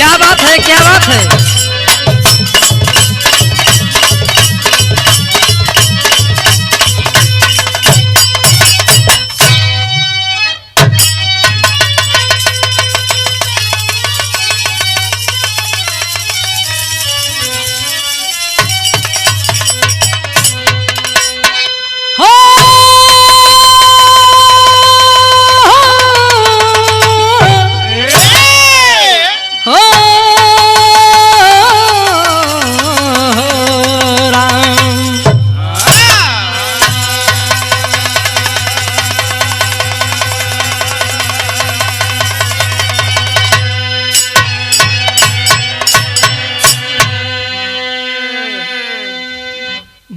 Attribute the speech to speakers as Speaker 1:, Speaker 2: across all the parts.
Speaker 1: क्या बात है, क्या बात है।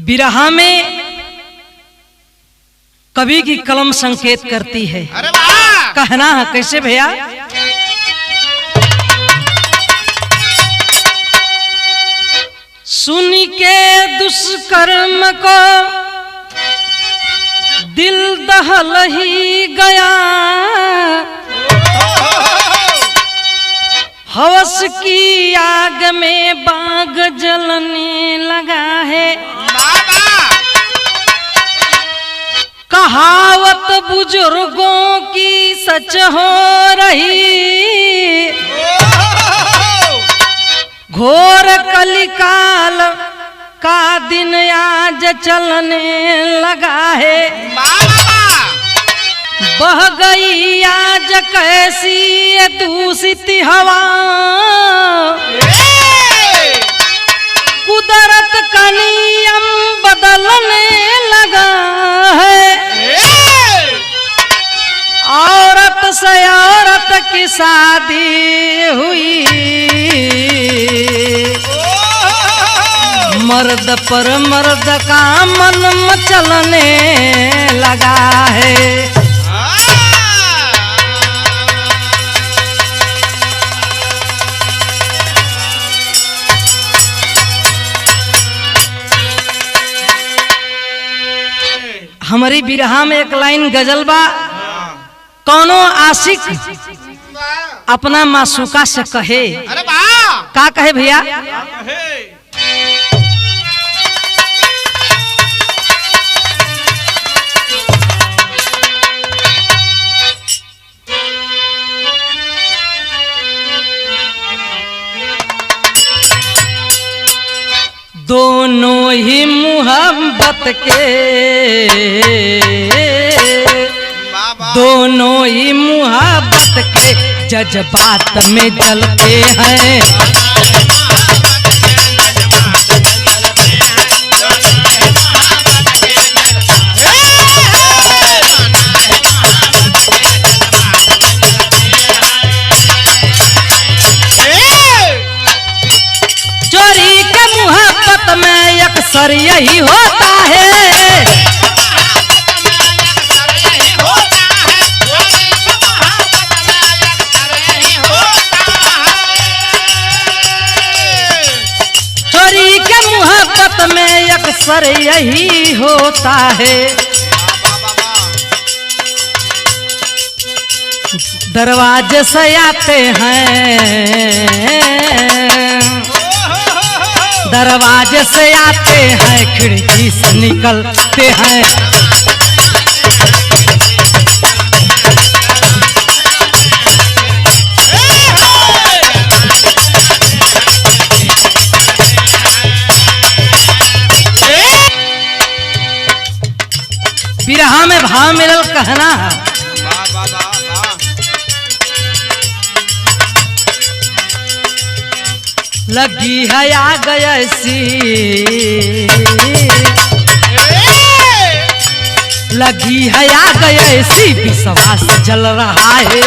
Speaker 1: बिरहा में कवि की कलम संकेत करती है।
Speaker 2: अरे वाह!
Speaker 1: कहना है कैसे भैया? सुन के दुष्कर्म को दिल दहल ही गया, हवस की आग में बाग जलने लगा है। कहावत बुजुर्गों की सच हो रही, घोर कलिकाल का दिन आज चलने लगा है। बह गई आज कैसी ये दूषित हवा, कुदरत का नियम बदलने लगा है। औरत से औरत की शादी हुई, मर्द पर मर्द का मन मचलने लगा है। हमारी बिरहा में एक लाइन गजल बा, कौनो आशिक अपना मासूका से कहे।
Speaker 2: अरे वाह!
Speaker 1: का कहे भैया? दोनों ही मोहब्बत के, दोनों ही मोहब्बत के जज्बात में जलते हैं। चोरी के मोहब्बत में अक्सर यही होता है। चोरी के मोहब्बत में अक्सर यही होता है। दरवाजे से आते हैं, दरवाजे से आते हैं, खिड़की से निकलते हैं। बिरहा में भाव मिलल कहना है। लगी है आग ऐसी, लगी है आग ऐसी, विश्वास जल रहा है।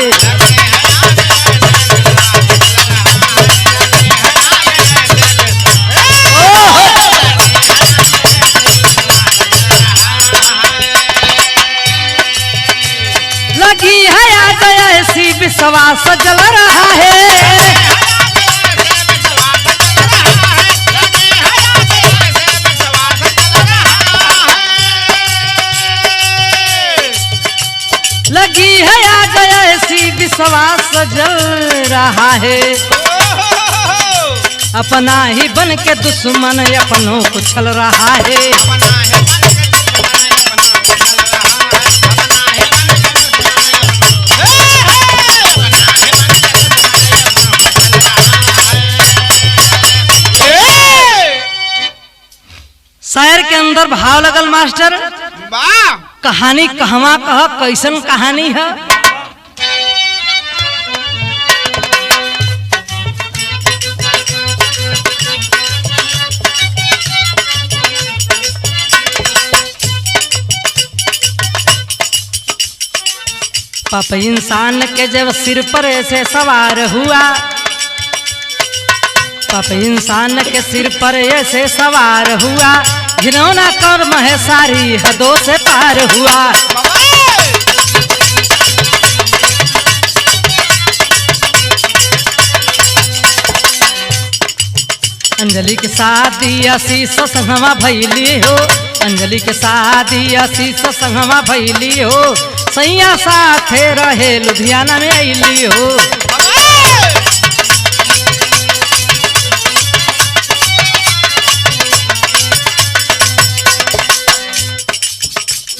Speaker 1: लगी है आग ऐसी, विश्वास जल रहा है। लगी है आग ऐसी, विश्वास जल रहा है। अपना ही बन के दुश्मन अपनों को छल रहा है। शायर के अंदर भाव लगल मास्टर, कहानी कहवा कह कैसन कहानी है। पाप इंसान के जब सिर पर ऐसे सवार हुआ, पाप इंसान के सिर पर ऐसे सवार हुआ, घिनौना कर्म है सारी हदों से पार हुआ। अंजलि के शादी आशीष संगवा भैली हो, अंजलि के शादी आशीष संगवा भैली हो, सैया साथे रहे लुधियाना में अली हो।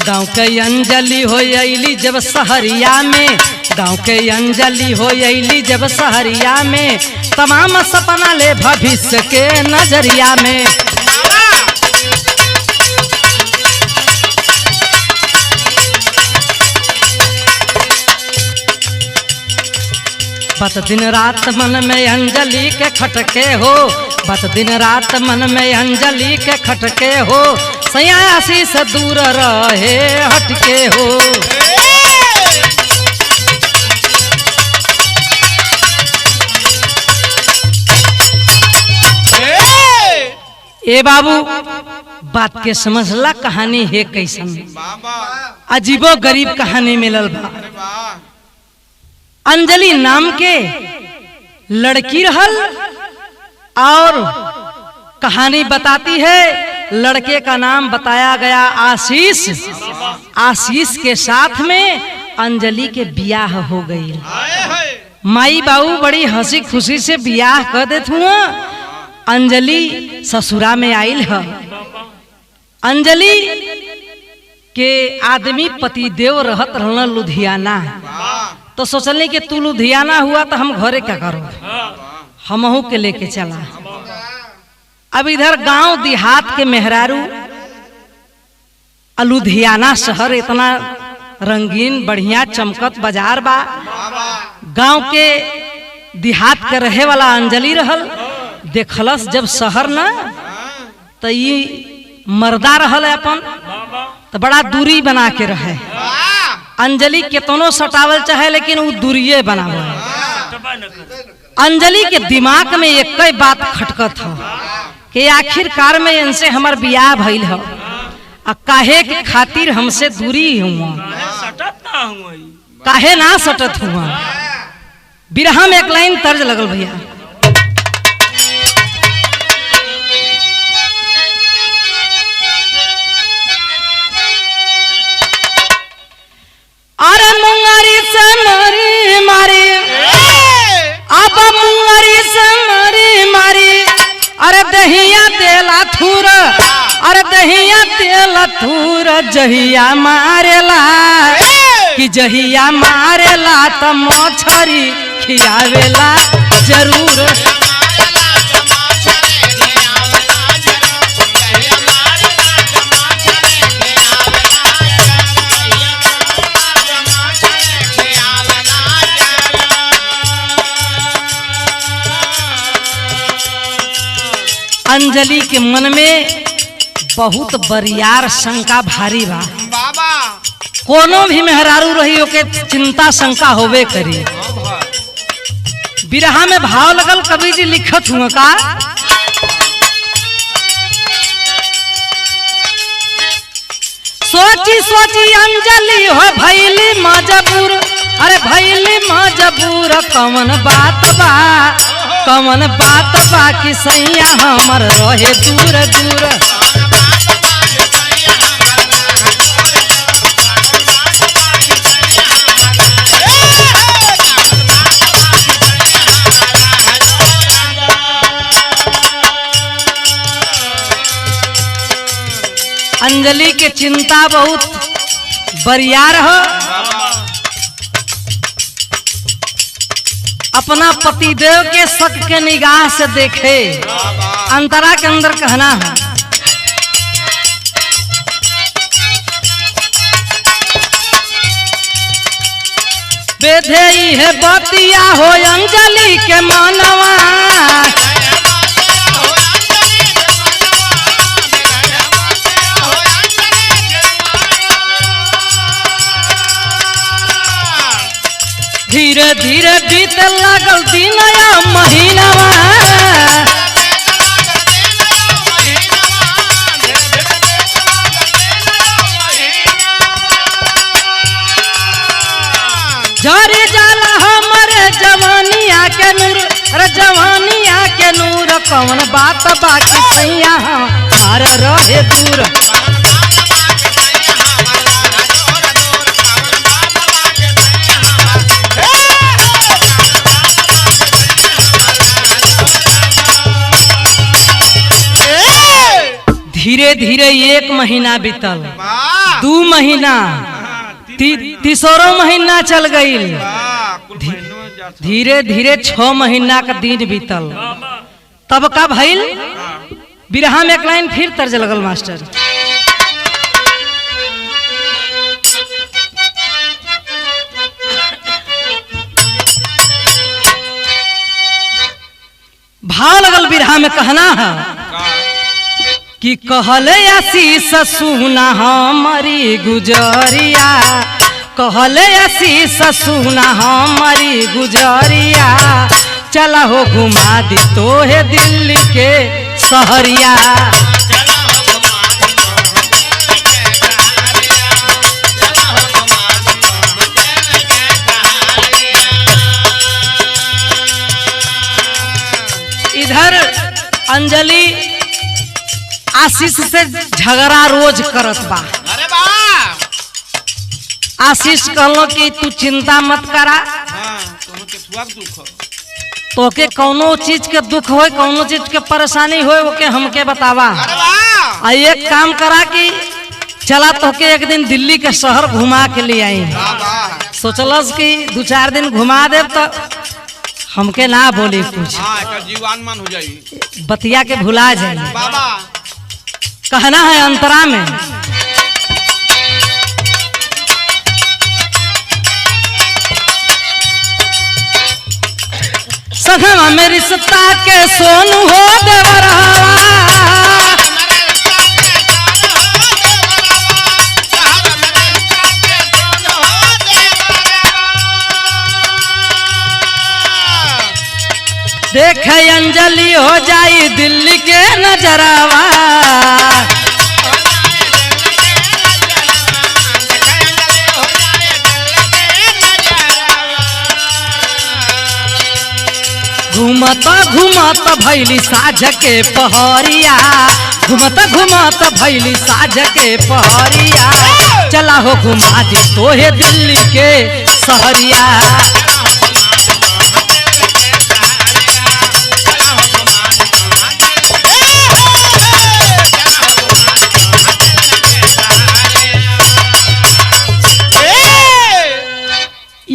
Speaker 1: गाँव के अंजलि हो अली जब सहरिया में, गाँव के अंजलि हो अली जब सहरिया में, तमाम सपना ले भविष्य के नजरिया में। बत दिन रात मन में अंजलि के खटके हो, बत दिन रात मन में अंजलि के खटके हो, सयासी से दूर रहे हटके हो। ए बाबू बात के समझला कहानी है कैसन, अजीबो गरीब कहानी मिलल बा। अंजलि नाम के लड़की रहल और कहानी बताती है लड़के का नाम बताया गया आशीष। आशीष के साथ में अंजलि के बियाह हो गई। माई बाबू बड़ी हंसी खुशी से बियाह कर देत हुआ। अंजलि ससुरा में आइल है। अंजलि के आदमी पतिदेव रहत रहना लुधियाना, तो सोचले कि तू लुधियाना हुआ तो हम घरे क्या करो, हमहू के लेके चला। अब इधर गांव देहात के मेहरारू, लुधियाना शहर इतना रंगीन बढ़िया चमकत बाजार बा। गांव के देहात के रहे वाला अंजलि रहल। देखलस जब शहर न तो ये मर्दा रहल अपन, तो बड़ा दूरी बना के रहे। अंजलि केतनो सटावल चाहे लेकिन वो दूरिये बनावे। अंजलि के दिमाग में एक ही बात खटकत है कि आखिरकार में इनसे हमार बियाह भइल है, काहे के खातिर हमसे दूरी हुआ, काहे ना सटत हुआ। बिरहा में एक लाइन तर्ज लगल भैया, अरे मुंगरी से मरी मारी, अब मुंगरी से मरी मारी, अरे दहिया तेला थूर, अरे दहिया तेला थूर, जहिया मारेला कि जहिया मारेला त मछरी खियावेला जरूर। अंजलि के मन में बहुत बरियार शंका भारी बा। कोनो भी मेहरारू रही ओके चिंता शंका होवे करी। बिरहा में भाव लगल, कवि जी लिखत हुआ का, सोची सोची अंजलि हो भैली मजबूर, अरे भैली मजबूर, कौन बात बा, कौन बात बा कि सैया हमर रहे दूर दूर। अंजलि के चिंता बहुत बरियार हो। अपना पतिदेव के शक के निगाह से देखे। अंतरा के अंदर कहना है, बेधे है बतिया हो अंजलि के मानवा, धीरे धीरे बीते लागल दिन या महीनावा, जरे जाला हमारे जवानिया के नूर, अरे जवानिया के नूर, कौन बात बाकी सैया हमार रहे दूर। धीरे धीरे 1 महीना बीतल, 2 महीना, तीसरो महीना चल गई। धीरे धीरे 6 महीना का दिन बीतल। तब का भइल? बिरहा में एक लाइन फिर तर्ज लगल मास्टर, भाव लगल बिरहा में कहना है कि कहले आशीष सुना हमारी गुजरिया, कहले आशीष सुना हमारी गुजरिया, चला हो घुमा दी तोहे दिल्ली के शहरिया। इधर अंजलि आशीष से झगड़ा रोज करत बा।
Speaker 2: अरे बा
Speaker 1: आशीष कहलो कि तू चिंता मत करा, तोके कौनो चीज के दुख हो, कौनो चीज के परेशानी हो, ओके हमके बतावा। आ एक काम करा कि चला तोके एक दिन दिल्ली के शहर घुमा के ले आई। सोचलस कि 2-4 दिन घुमा दे तो हमके ना बोली कुछ,
Speaker 2: जीवान मान हो जाई,
Speaker 1: बतिया के भुला जाए।
Speaker 2: बाबा
Speaker 1: कहना है अंतरा में, सखमा में रिश्ता के सोनू हो देवरवा, देखे अंजलि हो जाई दिल्ली के नजरवा, घूमत घूमत भैली साझ के पहरिया, घूमत घूमत भैली साझ के पहरिया, चला हो घुमा दी तोहे दिल्ली के शहरिया।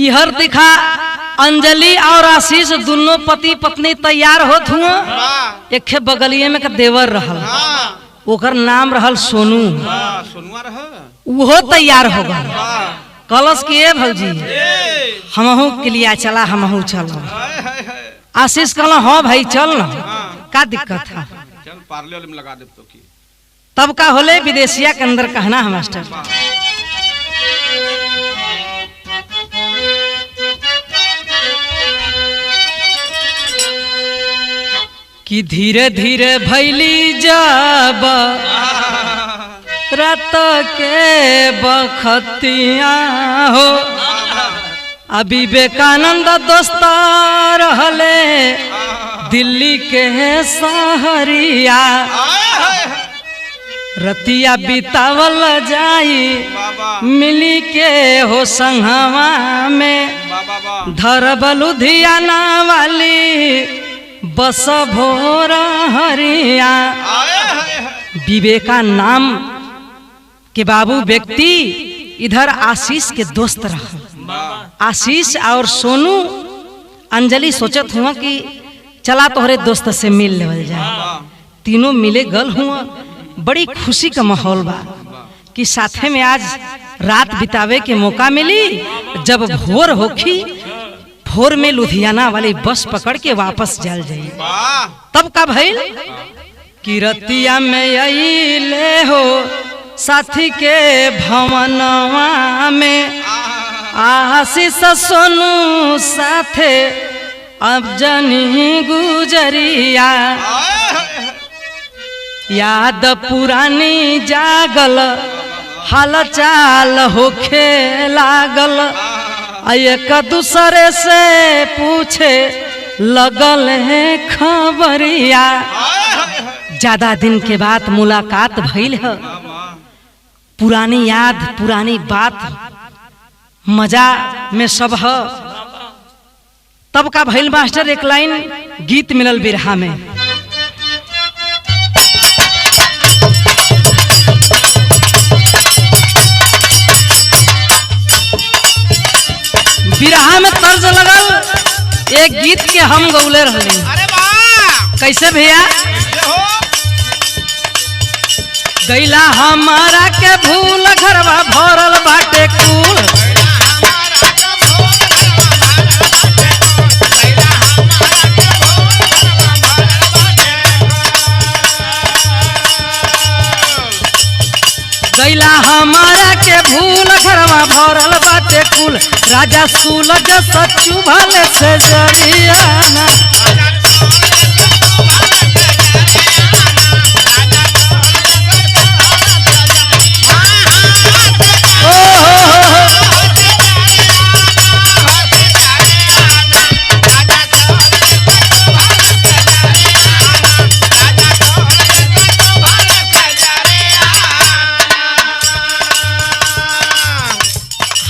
Speaker 1: इहर दिखा अंजलि और आशीष दोनों पति पत्नी तैयार होत हुआ। एक बगलिए में का देवर रहल, ओकर नाम रहल सोनू, वो तैयार हो गए। कलश के भौजी हमहू के लिए चला, हमहू चल। आशीष कहला हाँ भाई चल ना, का दिक्कत है,
Speaker 2: चल पार्ले वाले में लगा दे तो की।
Speaker 1: तब का होले विदेशिया के अंदर कहना है मास्टर कि धीरे धीरे भैली जब रात के बखतिया हो, अभी विवेकानंद दोस्त रहले दिल्ली के सहरिया, रतिया बितावल जाई मिली के हो संगवा में, धरब लुधियाना वाली बस भोर हरिया। विवेका नाम कि बाबू व्यक्ति इधर आशीष के दोस्त रहा।
Speaker 2: वाह
Speaker 1: आशीष और सोनू अंजलि सोचत हुआ कि चला तोहरे दोस्त से मिल लेवल जाए।
Speaker 2: वाह
Speaker 1: तीनों मिले गल हुआ, बड़ी खुशी का माहौल बा कि साथे में आज रात बितावे के मौका मिली। जब भोर होखी, भोर में लुधियाना वाली बस पकड़ के वापस चल जाई।
Speaker 2: वाह
Speaker 1: तब का भइल कि रतिया में अइले हो साथी के भवनवा में, आशीष सोनू साथे अब जनी गुजरिया। याद पुरानी जागल, हाल चाल होखे लागल, एक दूसरे से पूछे लगल है खबरिया। ज्यादा दिन के बाद मुलाकात भइल है, पुरानी याद पुरानी बात मजा में सब है। तब का भइल मास्टर एक लाइन गीत मिलल बिरहा में। बिरहा में तर्ज लगल एक गीत के हम गौले रहले।
Speaker 2: अरे वाह
Speaker 1: कैसे भैया?
Speaker 2: कैसे हो?
Speaker 1: गैला हमारा के भूल, घरवा भरल बाटे कुल। गैला हमारा के भूल, घरवा भरल बाटे कुल। राजा सूलज सच्चू भले से जरियाना।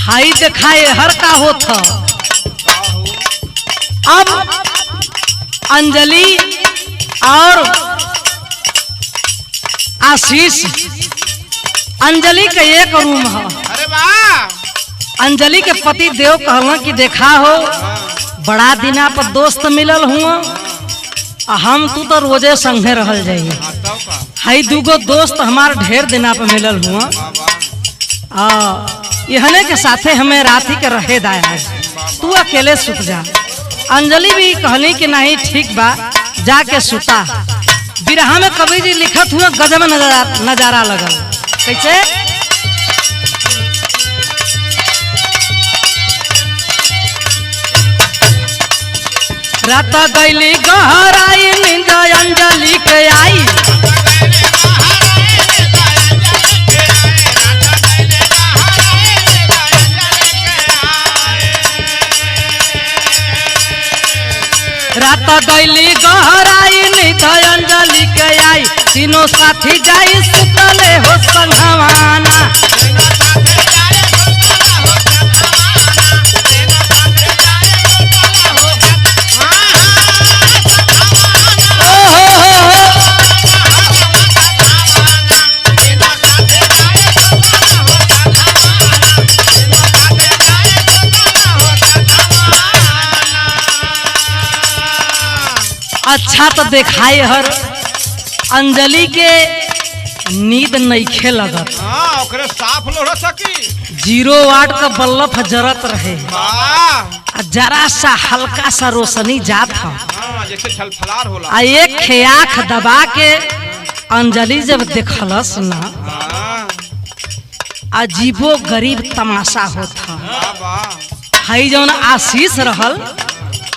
Speaker 1: हाई दिखाए हर का होता। अब अंजलि और आशीष, अंजलि का एक रूम है।
Speaker 2: अरे वाह
Speaker 1: अंजलि के पति देव कहला कि देखा हो बड़ा दिना पर दोस्त मिलल हुआ, हम तू तो रोजे संगे रहल जाइए।
Speaker 2: तब का
Speaker 1: हाई दूगो दोस्त हमार ढेर दिना पर मिलल हुआ,
Speaker 2: वाह
Speaker 1: यहने के साथे हमें राती के रहे दाया, तू अकेले सुत जा। अंजलि भी कहली कि नहीं ठीक बा, जाके सुता। बिरहा में कवि जी लिखत हुआ गजब नजारा लगल। कैसे? रात गैली गहराई, नींद अंजलि के आई। रात गैली गहराई, नींद अंजलि के आई। तीनों साथी जाई सुतले हो संगवाना। अच्छा तो देखाए हर अंजलि के नींद नईखे लगत।
Speaker 2: हाँ ओकरे साफ लोढ़ सकी।
Speaker 1: 0 वाट का बल्ब जरत रहे,
Speaker 2: वाह
Speaker 1: जरा सा हल्का सा रोशनी जात है।
Speaker 2: हाँ जैसे छलफलार होला।
Speaker 1: आ एक आँख दबा के अंजलि जब देखलस ना,
Speaker 2: हाँ
Speaker 1: अजीबो गरीब तमाशा होता।
Speaker 2: वाह वाह
Speaker 1: हई जौन आशीष रहल,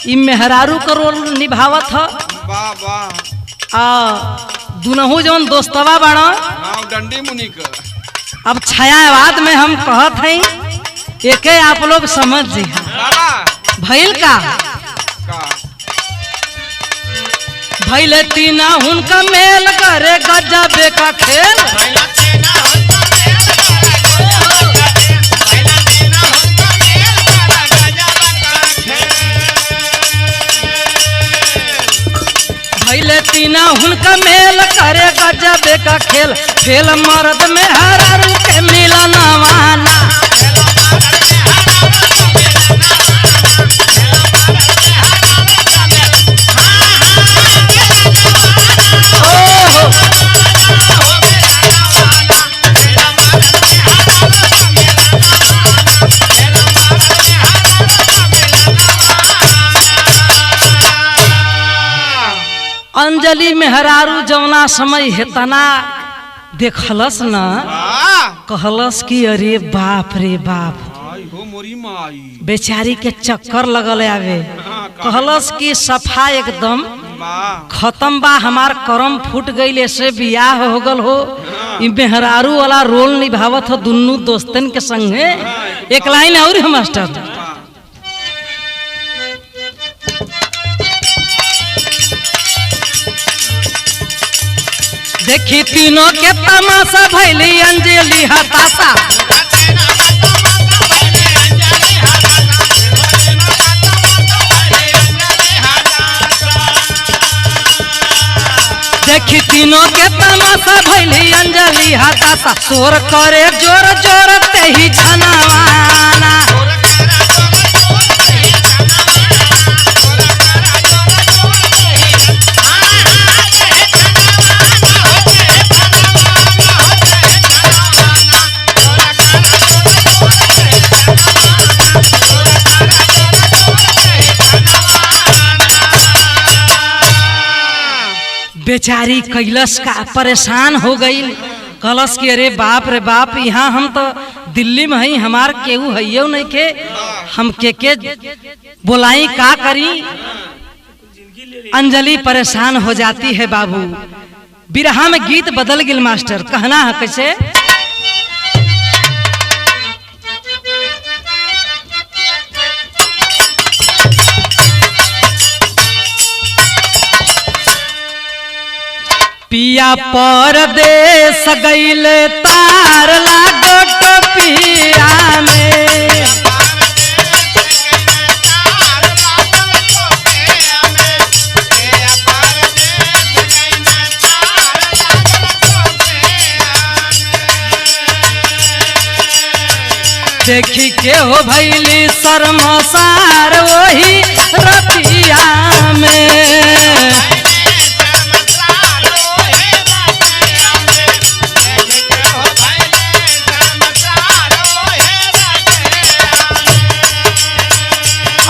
Speaker 1: ई मेहरारू का रोल निभावत ह।
Speaker 2: वाह वाह
Speaker 1: दुनहु जौन दोस्तवा बड़ा।
Speaker 2: हाँ डंडी मुनि का।
Speaker 1: अब छायावाद में हम कहत हई, एके आप लोग समझ जी भइल का भइले तीना हुनका मेल करे गजबे का खेल। भइले तीना हुनका मेल करे गजबे का खेल खेल मर्द में हरारू के मिलनवाना अंजलि मेहरारू जौना समय हेतना देखलस न कहलस कि अरे बाप रे बाप बेचारी के चक्कर लगल आवे कहलस कि सफा एकदम खत्म बा हमार करम फूट गईल ऐसे बियाह हो गल हो इ मेहरारू वाला रोल निभावत हो दुन्नू दोस्तन के संगे। एक लाइन और है मास्टर देखी तीनों के तमाशा भैली अंजलि हताशा देखी तीनों के तमाशा भैली अंजलि हताशा शोर करे जोर जोर ते ही छनावाना बेचारी कैलस का परेशान हो गई कलश के अरे बाप रे बाप यहाँ हम तो दिल्ली में हई हमार केहू है नहीं के हम के बोलाई का करी। अंजलि परेशान हो जाती है बाबू। बिरहा में गीत बदल गिल मास्टर कहना है कैसे पिया परदेस गईले तार लागो टोपिया में देखी के हो भैली शर्मसार वही रतिया में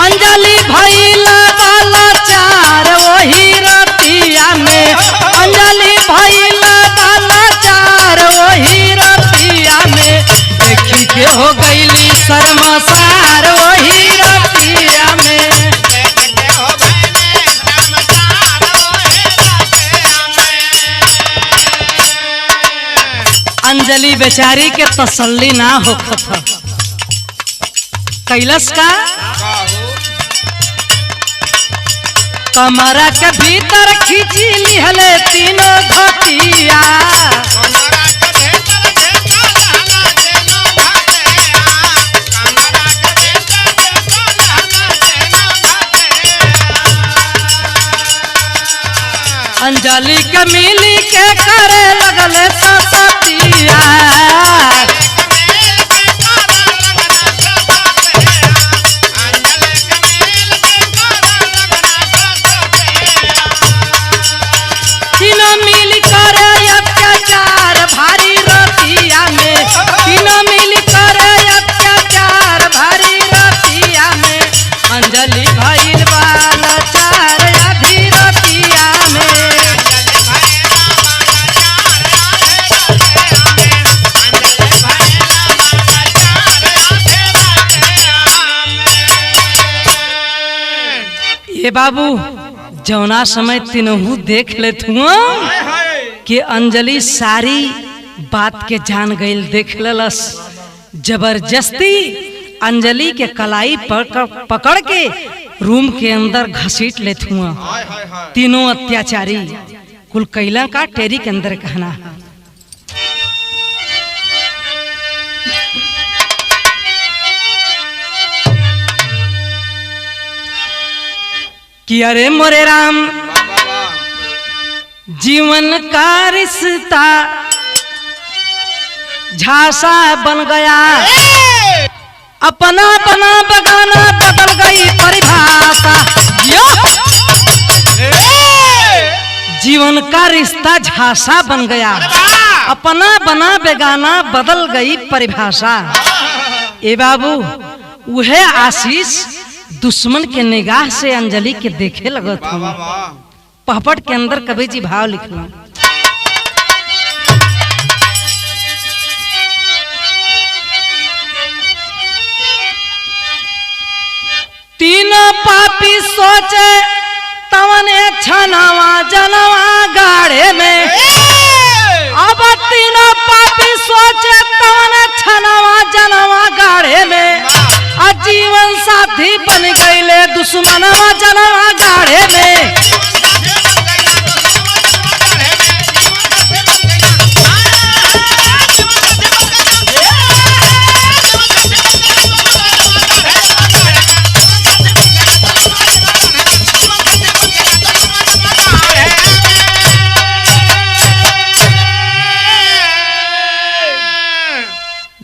Speaker 1: अंजलि भैला वाला चार वही रतिया में अंजलि भैला वाला चार वही रतिया में देखी के हो गईली शर्मसार वही रतिया में अंजलि बेचारी के तसल्ली ना होखत कैलस का कमरा के भीतर खींची लिहले तीनों घटिया अंजलि के मिली के करे लगले ससतिया तीनों मिल करे अत्याचार भारी रतिया में तीनों मिल करे अत्याचार भारी रतिया में अंजलि भइल वाला चार आधी रतिया में ये बाबू जौना समय तीनों देख लेत हुआ कि अंजलि सारी बात के जान गई देख ललस जबरदस्ती अंजलि के कलाई पकड़ के रूम के अंदर घसीट लेत हुआ तीनों अत्याचारी कुल कैला का टेरी के अंदर कहना है कि अरे मोरे राम जीवन का रिश्ता झांसा बन गया, अपना बना बगाना बदल गई परिभाषा। जीवन का रिश्ता झांसा बन गया, अपना बना बेगाना बदल गई परिभाषा। ए बाबू वह आशीष दुश्मन के निगाह से अंजलि के देखे लगत था। पहपट के अंदर कवि जी भाव लिखना, तीनों पापी सोचे तवने छनवा जनवा गाड़े में। अब तीनों पापी सोचे तवने छनवा जनवा गाड़े में। जीवन साथी बन गईले दुश्मनवा जनवा गाड़े में।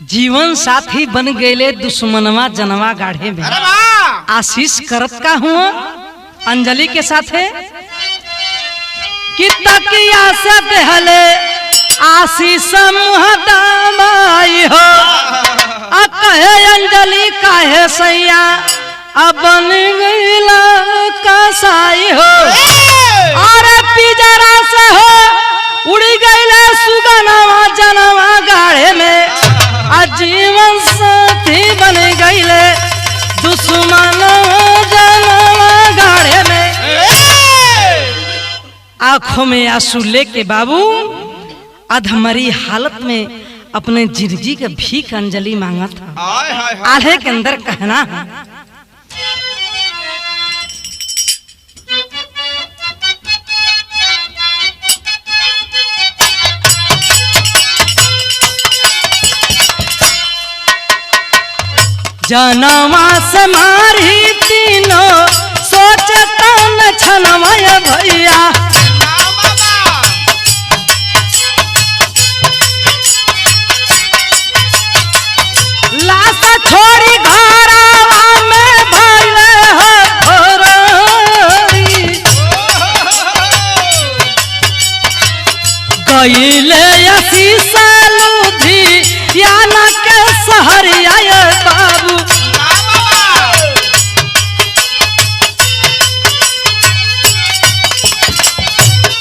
Speaker 1: जीवन साथी बन गए दुश्मनवा जनवा गाढ़े में। आशीष करत का हुआ अंजलि के साथे कि तकिया से देहले आशीष मुहदामाई हो। कहे अंजलि काहे सैया अब बन गईला कसाई हो। और पिजरा से हो उड़ी गईले सुगनवा जनवा गाढ़े में। जीवन साथी बन गईले दुश्मन जनवा गाढ़े में। आंखों में आंसू लेके बाबू अधमरी हालत में अपने जिंदगी का भीख अंजलि मांगा था। आल्हे के अंदर कहना है, जनवा से मारी तीनों सोचता न छनमय भैया। लाश छोड़ी घरवा में भइले हथोरई। गईले आशीष लुधियाना के सहरिया बाबू।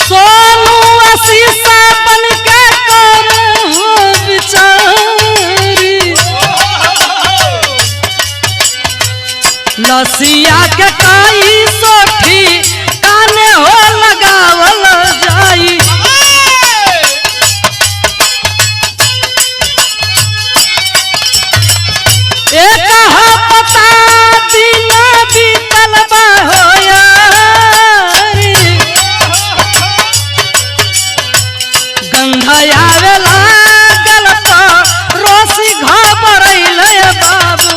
Speaker 1: सोनू आशीष बन के करहु बिचारी। लसिया के काई सोठी काने हो लगावल जाई। एक पता दिन बीतल बा हो यारी। गंधा आवे लागल तो रोसी घबरैले बाबू।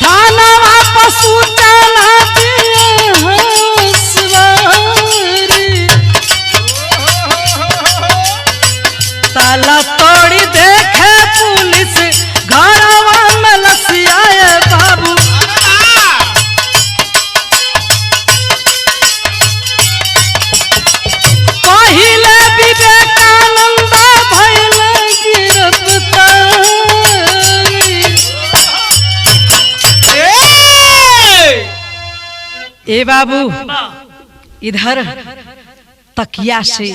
Speaker 1: थानवा पशु चला ताला तोड़ी देखे पुलिस घरवा में लसियाए बाबू। पहिले विवेकानंद भइल गिरफ्तारी। ए बाबू इधर तकिया से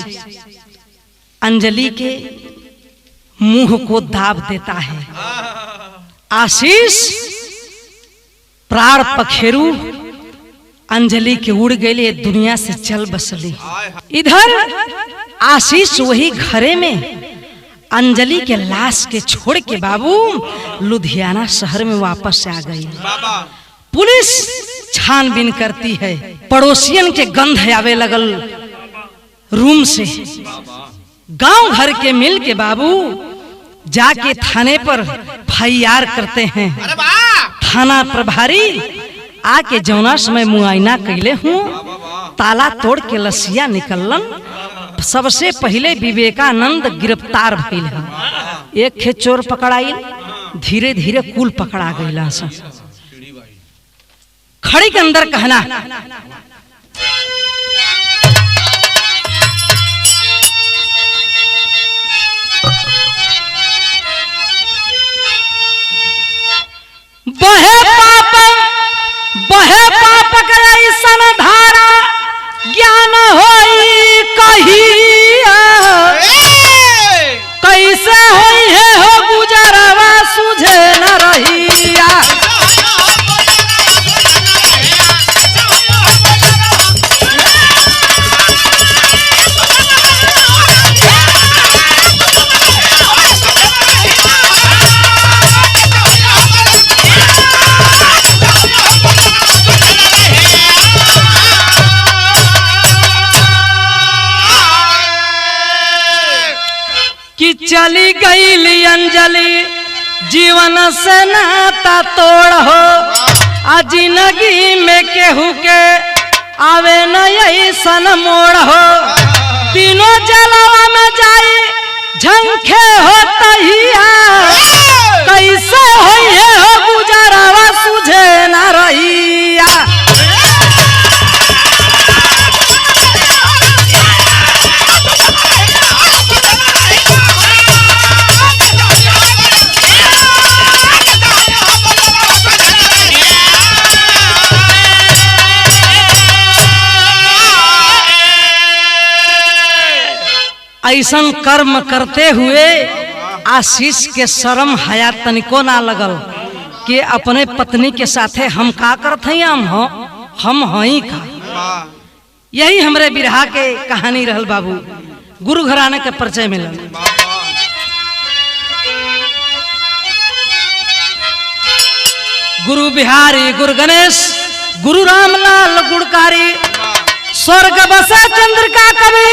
Speaker 1: अंजलि के मुंह को दाब देता है। आशीष प्राण पखेरु अंजलि के उड़ गए दुनिया से चल बसली। इधर आशीष वही घरे में अंजलि के लाश के छोड़ के बाबू लुधियाना शहर में वापस आ गई। पुलिस छानबीन करती है। पड़ोसियन के गंध आवे लगल रूम से। गांव घर के मिल के बाबू जाके थाने पर FIR करते हैं। थाना प्रभारी आके जौना समय मुआयना कैले हूँ ताला तोड़ के लसिया निकलन। सबसे पहले विवेकानंद गिरफ्तार भइल है। एक खे चोर पकड़ाई, धीरे धीरे कुल पकड़ा गईला सा। खड़ी के अंदर कहना बहे पाप करे सन धारा ज्ञान होई कहिया। कैसे होई है हो गुजरवा सुझे न रहिया। कि चली गई अंजलि जीवन से नाता तोड़ हो। आ जिंदगी में केहू के आवे न ऐसन मोड़ हो। तीनों जलवा में जाई झंखे हो तहिया। कैसे होई है हो गुजरवा सुझे न रहिया। ऐसन कर्म करते हुए आशीष के शर्म हया तनिको ना लगल कि अपने पत्नी के साथे हम का करत हई। हम हई का। यही हमरे बिरहा के कहानी रहल बाबू। गुरु घराने के परिचय मिलल। गुरु बिहारी, गुरु गणेश, गुरु रामलाल गुणकारी। स्वर्ग बसे चंद्रिका कवि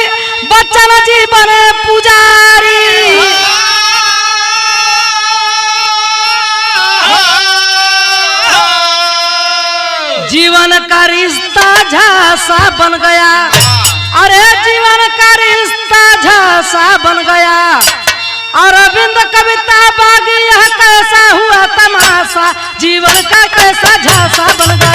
Speaker 1: बच्चन जी बने पुजारी। जीवन का रिश्ता झांसा बन गया। अरे जीवन का रिश्ता झांसा बन गया। अरविंद कविता बागी यह कैसा हुआ तमाशा। जीवन का कैसा झांसा बन गया।